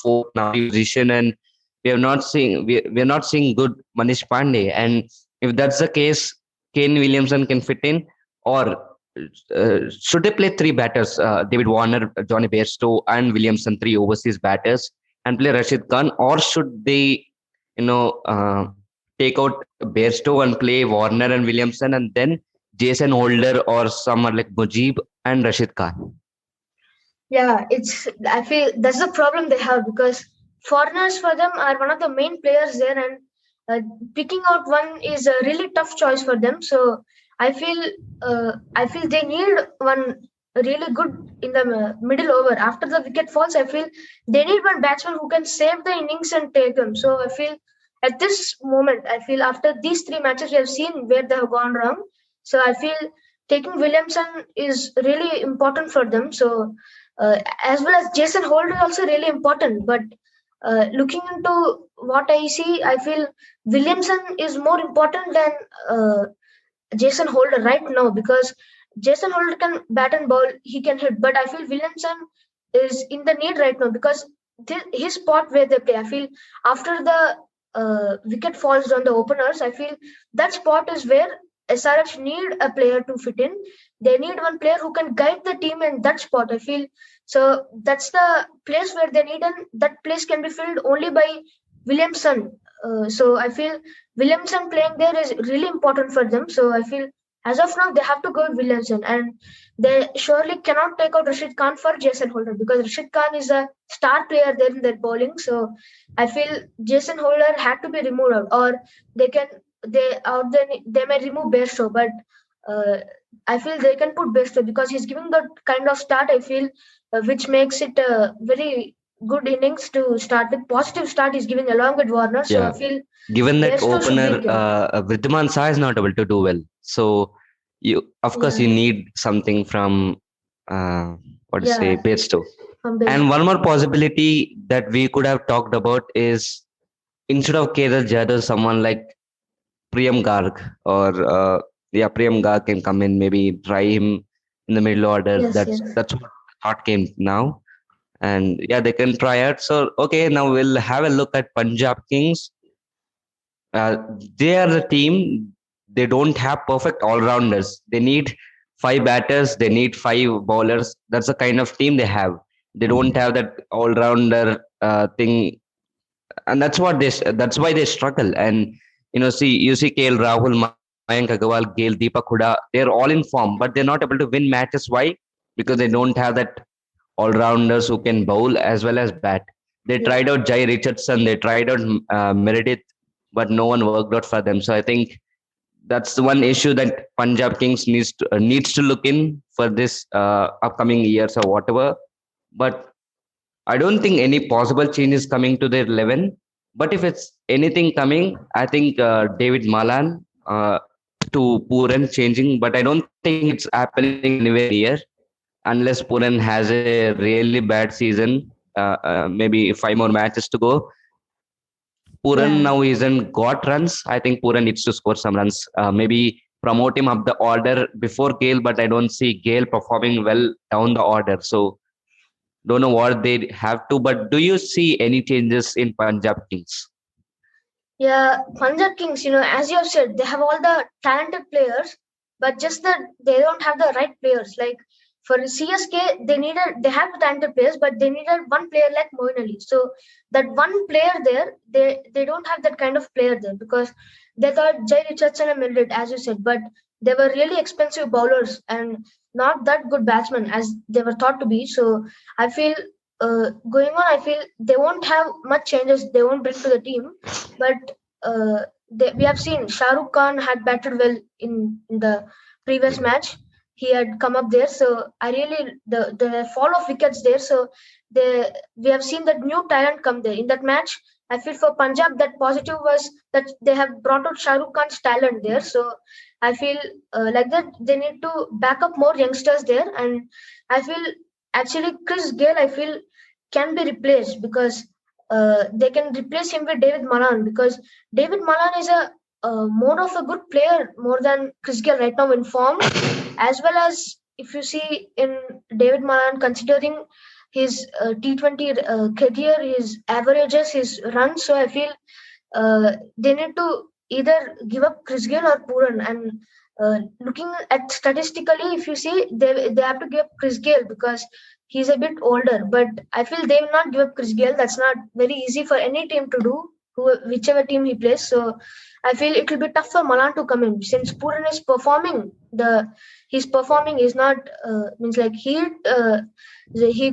4 or number 5. fourth now position, and we are not seeing good Manish Pandey. And if that's the case, Kane Williamson can fit in, or should they play three batters? David Warner, Johnny Bairstow, and Williamson, three overseas batters, and play Rashid Khan, or should they, take out Bairstow and play Warner and Williamson, and then Jason Holder or someone like Mujib and Rashid Khan? Yeah, I feel that's the problem they have, because foreigners for them are one of the main players there, and picking out one is a really tough choice for them. So I feel they need one really good in the middle over. After the wicket falls, I feel they need one batsman who can save the innings and take them. So I feel at this moment, I feel after these three matches we have seen where they have gone wrong. So I feel taking Williamson is really important for them. So as well as Jason Holder is also really important. But looking into what I see, I feel Williamson is more important than Jason Holder right now, because Jason Holder can bat and bowl, he can hit, but I feel Williamson is in the need right now, because his spot where they play, I feel after the wicket falls on the openers, I feel that spot is where SRH need a player to fit in. They need one player who can guide the team in that spot, I feel. So that's the place where they need, and that place can be filled only by Williamson. So I feel Williamson playing there is really important for them. So I feel as of now they have to go with Williamson, and they surely cannot take out Rashid Khan for Jason Holder, because Rashid Khan is a star player there in their bowling. So I feel Jason Holder had to be removed out, or they may remove Bairstow, but I feel they can put Bairstow because he's giving that kind of start, I feel, which makes it a very good innings to start with. Positive start is giving along with Warner. So I feel given that Bairstow should be opener given. Vridhaman Shah is not able to do well, so you need something from Bairstow. And one more possibility that we could have talked about is, instead of Kedar Jadhav, someone like Priyam Garg, or Priyam Garg can come in, maybe try him in the middle order. That's what the thought came now. And they can try it. So okay, now we'll have a look at Punjab Kings. They are the team. They don't have perfect all-rounders. They need 5 batters. They need 5 bowlers. That's the kind of team they have. They don't have that all-rounder thing, and that's why they struggle. And you see KL Rahul, Mayank Agarwal, Gale, Deepak Hooda, they're all in form, but they're not able to win matches. Why? Because they don't have that all-rounders who can bowl as well as bat. They tried out Jai Richardson, they tried out Meredith, but no one worked out for them. So I think that's the one issue that Punjab Kings needs to look in for this upcoming years or whatever. But I don't think any possible change is coming to their 11. But if it's anything coming, I think David Malan to Puran changing. But I don't think it's happening anywhere near, unless Puran has a really bad season. Maybe 5 more matches to go. Puran now isn't got runs. I think Puran needs to score some runs. Maybe promote him up the order before Gale, but I don't see Gale performing well down the order. So don't know what they have to. But do you see any changes in Punjab Kings? Yeah, Punjab Kings, as you have said, they have all the talented players, but just that they don't have the right players. Like for CSK, they have talented players, but they needed one player like Moeen Ali. So that one player there, they don't have that kind of player there, because they thought Jai Richardson and Mildred, as you said, but they were really expensive bowlers and not that good batsmen as they were thought to be. So I feel going on, I feel they won't have much changes. They won't bring to the team, but we have seen Shah Rukh Khan had batted well in the previous match. He had come up there, so I really the fall of wickets there. So we have seen that new talent come there in that match. I feel for Punjab that positive was that they have brought out Shah Rukh Khan's talent there. So I feel like that they need to back up more youngsters there, and I feel actually Chris Gale, I feel, can be replaced, because they can replace him with David Malan, because David Malan is a more of a good player more than Chris Gale right now in form, as well as if you see in David Malan, considering his T20 career, his averages, his runs. So I feel they need to either give up Chris Gayle or Puran. And looking at statistically, if you see, they have to give up Chris Gayle because he's a bit older. But I feel they will not give up Chris Gayle. That's not very easy for any team to do, whichever team he plays. So I feel it will be tough for Malan to come in since Puran is performing. He's performing is not means like he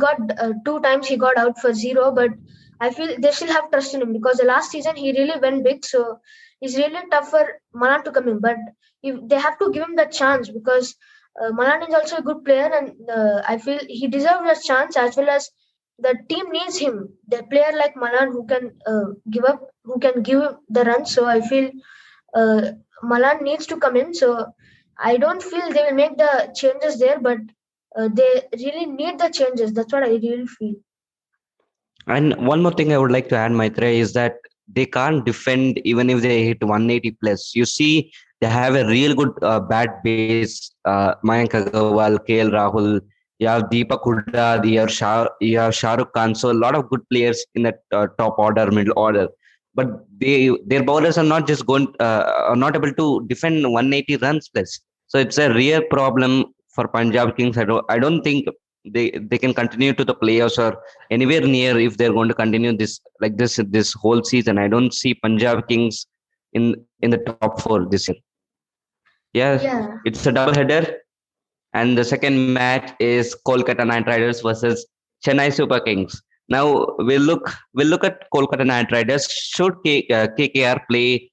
got 2 times he got out for zero, but I feel they still have trust in him because the last season he really went big. So it's really tough for Malan to come in, but if they have to give him that chance because Malan is also a good player, and I feel he deserves a chance as well as the team needs him. The player like Malan who can give the run. So I feel Malan needs to come in. So I don't feel they will make the changes there, but they really need the changes. That's what I really feel. And one more thing I would like to add, Maitreya, is that they can't defend even if they hit 180 plus. You see, they have a real good bat base. Mayank Agarwal, KL Rahul, you have Deepak Hooda, you have Shah Rukh Khan. So a lot of good players in that top order, middle order. But their bowlers are not just are not able to defend 180 runs plus. So it's a real problem for Punjab Kings. I don't think they can continue to the playoffs or anywhere near if they're going to continue this whole season. I don't see Punjab Kings in the top four this year. Yeah. It's a double header, and the second match is Kolkata Knight Riders versus Chennai Super Kings. Now we'll look at Kolkata Knight Riders. Should KKR play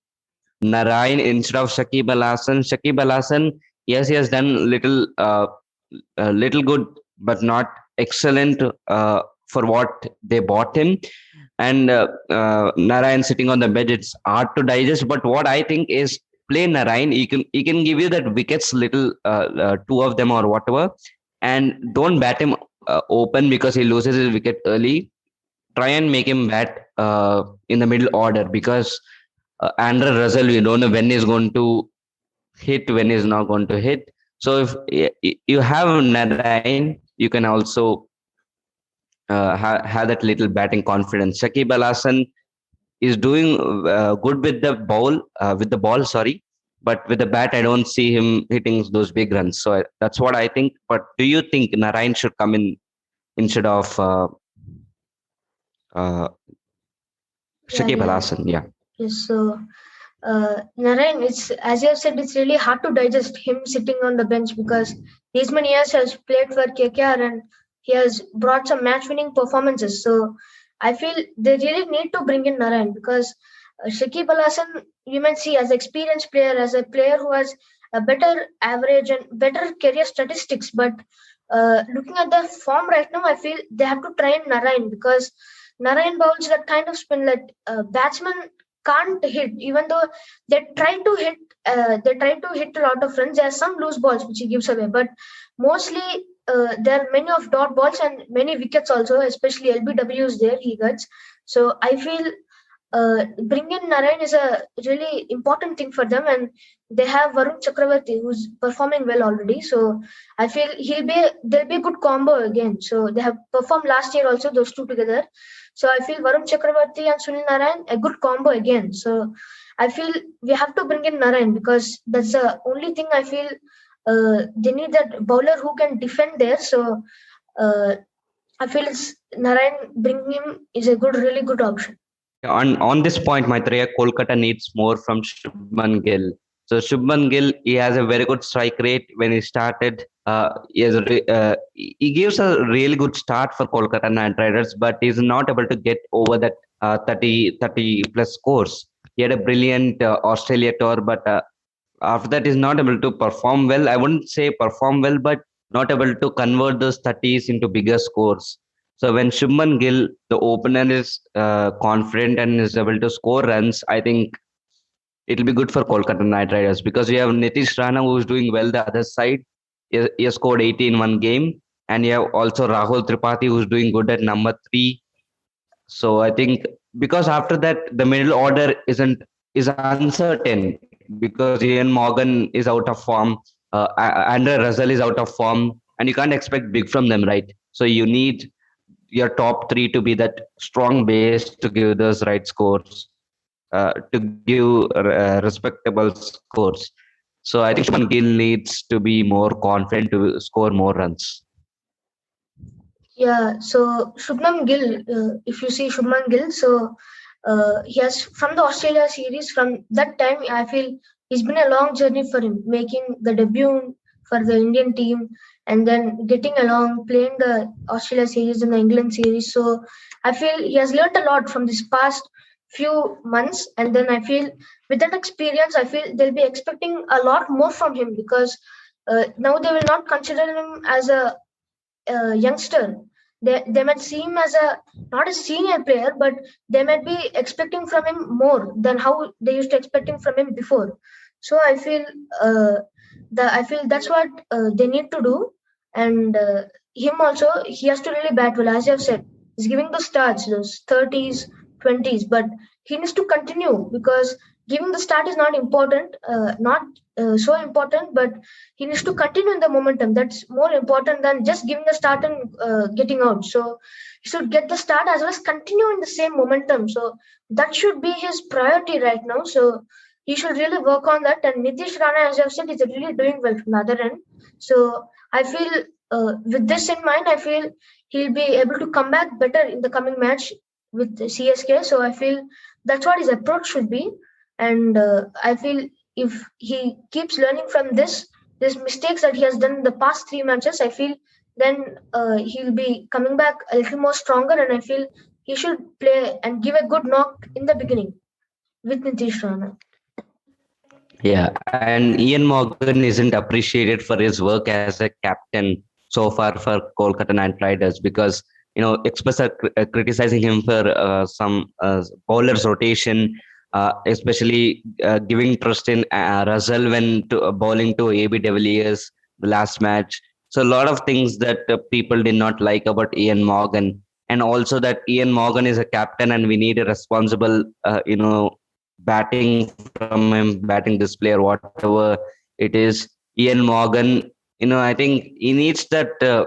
Narayan instead of Shakib Al Hasan? Shakib Al Hasan, yes, he has done little good, but not excellent for what they bought him. And Narayan sitting on the bench, it's hard to digest. But what I think is play Narayan. He can give you that wickets, little two of them or whatever, and don't bat him open because he loses his wicket early. Try and make him bat in the middle order because Andre Russell, we don't know when he's going to hit, when he's not going to hit. So if you have Narayan, you can also have that little batting confidence. Shakib Al Hasan is doing good with the ball, sorry, but with the bat, I don't see him hitting those big runs. So that's what I think. But do you think Narayan should come in instead of Shakib Al Hasan? Yeah. Yes, so Narayan, it's as you have said, it's really hard to digest him sitting on the bench because these many years has played for KKR and he has brought some match-winning performances. So I feel they really need to bring in Narayan because Shakib Al Hasan, you might see as an experienced player, as a player who has a better average and better career statistics. But looking at the form right now, I feel they have to train Narayan because Narayan bowls that kind of spin that batsmen can't hit, even though they try to hit. They try to hit a lot of runs. There are some loose balls which he gives away, but mostly there are many of dot balls and many wickets also, especially LBWs there he gets. So I feel bringing in Narayan is a really important thing for them, and they have Varun Chakravarti who's performing well already. So I feel there'll be a good combo again. So they have performed last year also, those two together. So I feel Varun Chakravarti and Sunil Narayan a good combo again. So I feel we have to bring in Narayan because that's the only thing I feel they need, that bowler who can defend there. So I feel Narayan bringing him is a really good option. On this point, Maitreya, Kolkata needs more from Shubman Gill. So Shubman Gill, he has a very good strike rate when he started. He gives a really good start for Kolkata Knight Riders, but he's not able to get over that 30 plus scores. He had a brilliant Australia tour, but after that, he's not able to perform well. I wouldn't say perform well, but not able to convert those 30s into bigger scores. So when Shubman Gill, the opener, is confident and is able to score runs, I think it'll be good for Kolkata Knight Riders because we have Nitish Rana who's doing well the other side. He has scored 80 in one game, and you have also Rahul Tripathi who's doing good at number 3. So I think because after that the middle order is uncertain because Ian Morgan is out of form, Andre Russell is out of form, and you can't expect big from them, right? So you need your top three to be that strong base to give those right scores, to give respectable scores. So I think Shubman Gill needs to be more confident to score more runs. Yeah, so Shubman Gill, if you see Shubman Gill, so he has from the Australia series, from that time, I feel it's been a long journey for him, making the debut for the Indian team and then getting along, playing the Australia series and the England series. So I feel he has learned a lot from this past few months, and then I feel with that experience, I feel they'll be expecting a lot more from him because now they will not consider him as a youngster. They might see him as a not a senior player, but they might be expecting from him more than how they used to expecting from him before. So I feel I feel that's what they need to do, and him also he has to really bat well, as you have said. He's giving the starts, those 30s, 20s, but he needs to continue because giving the start is not important, not so important, but he needs to continue in the momentum. That's more important than just giving the start and getting out. So he should get the start as well as continue in the same momentum. So that should be his priority right now. So he should really work on that. And Nitish Rana, as I've said, is really doing well from the other end. So I feel with this in mind, I feel he'll be able to come back better in the coming match with CSK. So I feel that's what his approach should be. And I feel if he keeps learning from these mistakes that he has done in the past three matches, I feel then he'll be coming back a little more stronger, and I feel he should play and give a good knock in the beginning with Nitish Rana. Yeah, and Ian Morgan isn't appreciated for his work as a captain so far for Kolkata Knight Riders because experts are criticizing him for some bowlers rotation, especially giving trust in Russell when bowling to AB de Villiers the last match. So a lot of things that people did not like about Ian Morgan, and also that Ian Morgan is a captain, and we need a responsible, batting from him, batting display or whatever it is. Ian Morgan, I think he needs to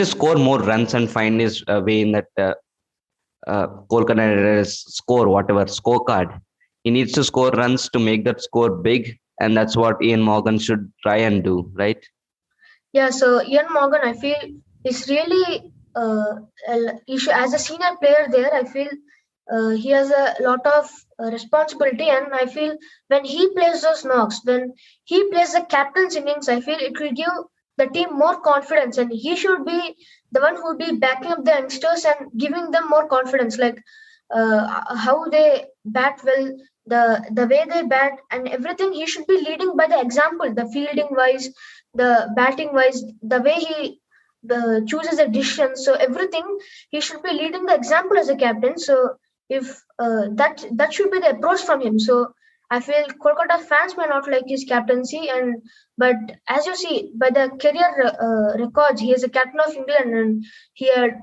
score more runs and find his way in that Kolkata Knight Riders score, whatever scorecard. He needs to score runs to make that score big, and that's what Ian Morgan should try and do, right? Yeah, so Ian Morgan, I feel is really issue as a senior player there. I feel he has a lot of responsibility, and I feel when he plays those knocks, when he plays the captain's innings, I feel it will give the team more confidence, and he should be the one who would be backing up the youngsters and giving them more confidence, like how they bat well, the way they bat, and everything. He should be leading by the example, the fielding wise, the batting wise, the way he chooses a decision. So everything he should be leading the example as a captain. So if that should be the approach from him. So I feel Kolkata fans may not like his captaincy, and but as you see by the career records, he is a captain of England, and he had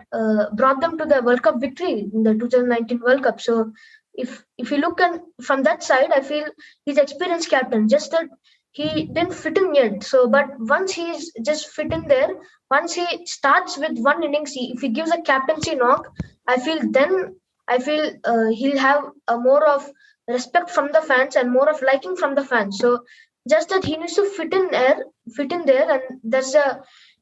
brought them to the World Cup victory in the 2019 World Cup. So if you look from that side, I feel he's experienced captain. Just that he didn't fit in yet. So, but once he's just fit in there, once he starts with one innings, if he gives a captaincy knock, I feel he'll have a more of respect from the fans and more of liking from the fans. So just that he needs to fit in there, and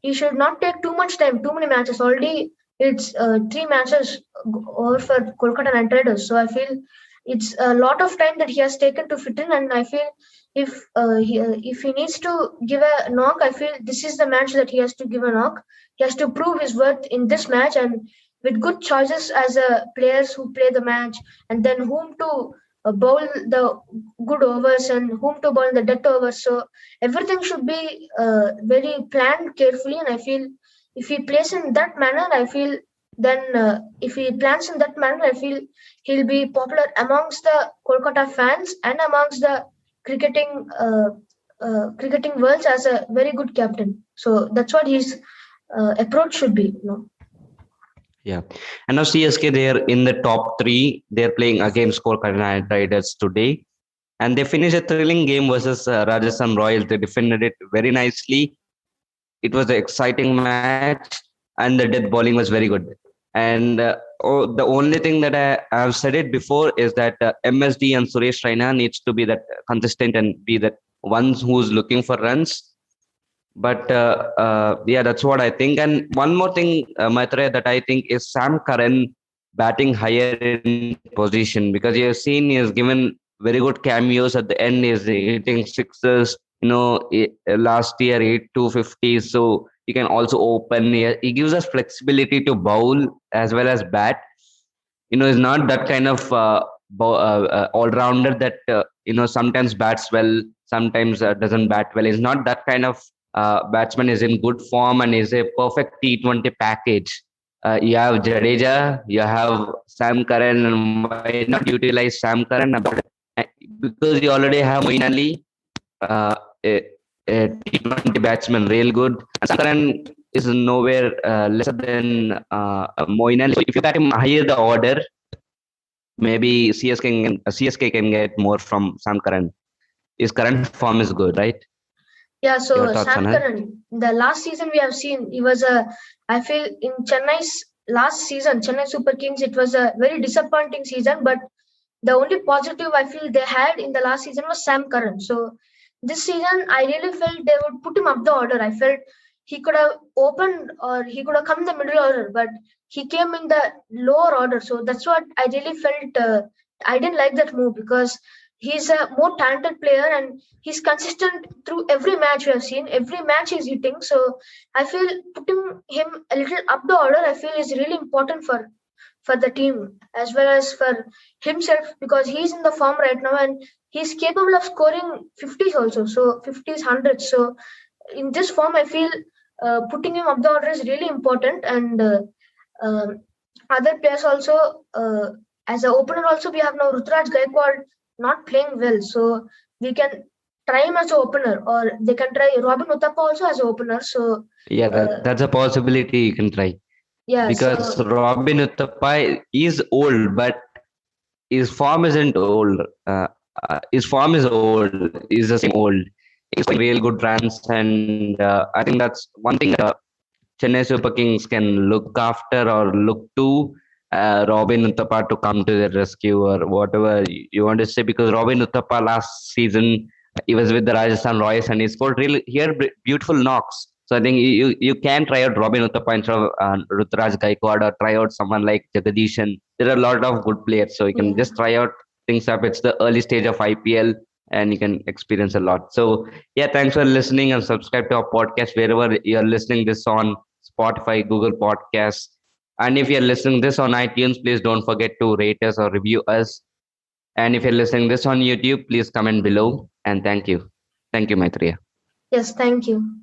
he should not take too much time, too many matches. Already it's three matches over for Kolkata Knight Riders. So I feel it's a lot of time that he has taken to fit in, and I feel if he needs to give a knock, I feel this is the match that he has to give a knock. He has to prove his worth in this match, and with good choices as players who play the match, and then whom to bowl the good overs and whom to bowl the death overs. So everything should be very planned carefully, and I feel if he plays in that manner, I feel then if he plans in that manner, I feel he'll be popular amongst the Kolkata fans and amongst the cricketing cricketing worlds as a very good captain. So that's what his approach should be. Yeah, and now CSK, they're in the top three. They're playing against Kolkata Knight Riders today, and they finished a thrilling game versus Rajasthan Royals. They defended it very nicely. It was an exciting match, and the death bowling was very good. And the only thing that I've said it before is that MSD and Suresh Raina needs to be that consistent and be that ones who's looking for runs. But yeah, that's what I think. And one more thing, Maitreya, that I think is Sam Curran batting higher in position, because you have seen he has given very good cameos at the end. He's hitting sixes, last year 8 250. So he can also open. He gives us flexibility to bowl as well as bat. He's not that kind of all-rounder that sometimes bats well, sometimes doesn't bat well. He's not that kind of batsman. Is in good form and is a perfect T20 package. You have Jadeja, you have Sam Curran, and why not utilize Sam Curran? Because you already have Moeen Ali, uh, a, a T20 batsman, real good. And Sam Curran is nowhere lesser than Moeen Ali. So if you bat him higher the order, maybe CSK can get more from Sam Curran. His current form is good, right? Yeah, so Sam Curran, the last season we have seen, he was I feel in Chennai's last season, Chennai Super Kings, it was a very disappointing season, but the only positive I feel they had in the last season was Sam Curran. So this season, I really felt they would put him up the order. I felt he could have opened or he could have come in the middle order, but he came in the lower order. So that's what I really felt. I didn't like that move because he's a more talented player and he's consistent through every match we have seen. Every match he's hitting. So I feel putting him a little up the order, I feel is really important for the team as well as for himself, because he's in the form right now and he's capable of scoring 50s also. So 50s, 100s. So in this form, I feel putting him up the order is really important. And other players also, as an opener also, we have now Ruturaj Gaikwad not playing well. So we can try him as an opener, or they can try Robin Uthappa also as an opener. So yeah, that's a possibility you can try. Yeah, because Robin Uthappa is old, but his form isn't old. His form is old. He's the same old. He's playing real good runs, and I think that's one thing that Chennai Super Kings can look after or look to. Robin Uthappa to come to the rescue or whatever you want to say, because Robin Uthappa last season he was with the Rajasthan Royals and he scored really beautiful knocks. So I think you can try out Robin Uthappa instead of Ruturaj Gaikwad, or try out someone like Jagadish. There are a lot of good players, so you can just try out things up. It's the early stage of IPL and you can experience a lot. So yeah, thanks for listening and subscribe to our podcast wherever you're listening this on Spotify, Google Podcasts. And if you're listening this on iTunes, please don't forget to rate us or review us. And if you're listening this on YouTube, please comment below. And thank you. Thank you, Maitreya. Yes, thank you.